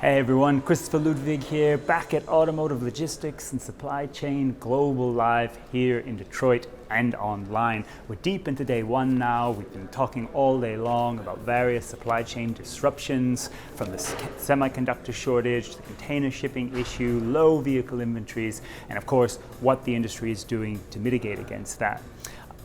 Hey everyone, Christopher Ludwig here, back at Automotive Logistics and Supply Chain Global Live here in Detroit and online. We're deep into day one now. We've been talking all day long about various supply chain disruptions, from the semiconductor shortage to the container shipping issue, low vehicle inventories, and of course, what the industry is doing to mitigate against that.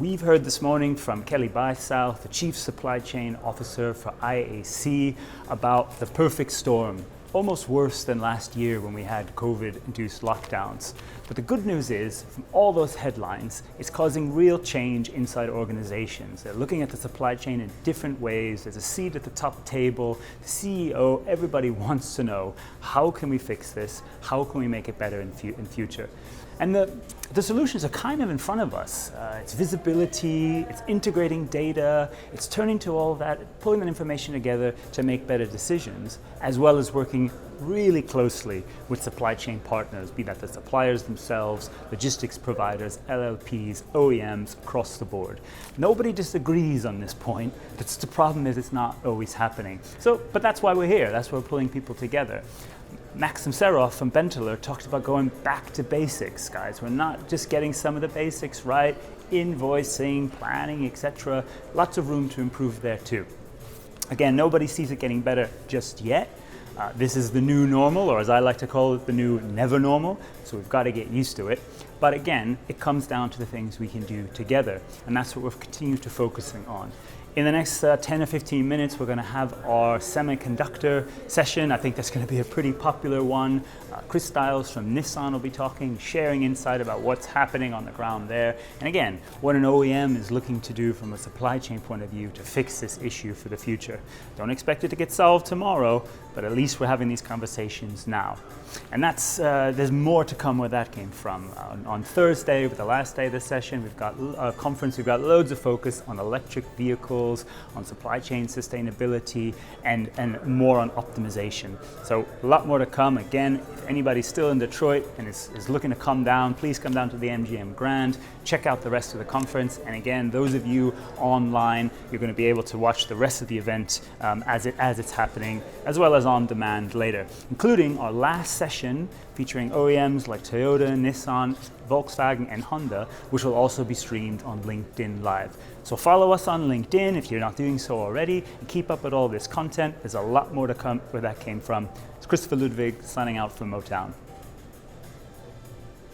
We've heard this morning from Kelly Bysouth, the Chief Supply Chain Officer for ALSC, about the perfect storm. Almost worse than last year when we had COVID-induced lockdowns. But the good news is, from all those headlines, it's causing real change inside organizations. They're looking at the supply chain in different ways. There's a seat at the top table, the CEO, everybody wants to know, how can we fix this? How can we make it better in future? And the solutions are kind of in front of us. It's visibility, it's integrating data, it's turning to all of that, pulling that information together to make better decisions, as well as working really closely with supply chain partners, be that the suppliers themselves, logistics providers, LLPs, OEMs, across the board. Nobody disagrees on this point. The problem is it's not always happening. But that's why we're here. That's why we're pulling people together. Maxim Serov from Benteler talked about going back to basics, guys. We're not just getting some of the basics right, invoicing, planning, etc. Lots of room to improve there too. Again, nobody sees it getting better just yet. This is the new normal, or as I like to call it, the new never normal. So we've got to get used to it. But again, it comes down to the things we can do together. And that's what we've continued to focusing on. In the next 10 or 15 minutes, we're going to have our semiconductor session. I think that's going to be a pretty popular one. Chris Stiles from Nissan will be talking, sharing insight about what's happening on the ground there. And again, what an OEM is looking to do from a supply chain point of view to fix this issue for the future. Don't expect it to get solved tomorrow, but at least we're having these conversations now. And that's there's more to come where that came from. On Thursday, with the last day of the session, we've got a conference, we've got loads of focus on electric vehicles, on supply chain sustainability, and more on optimization. So a lot more to come. Again, if anybody's still in Detroit and is looking to come down, please come down to the MGM Grand, check out the rest of the conference. And again, those of you online, you're going to be able to watch the rest of the event as it's happening, as well as on demand later, including our last session featuring OEMs like Toyota, Nissan, Volkswagen, and Honda, which will also be streamed on LinkedIn Live. So follow us on LinkedIn if you're not doing so already, and keep up with all this content. There's a lot more to come where that came from. It's Christopher Ludwig signing out from Motown.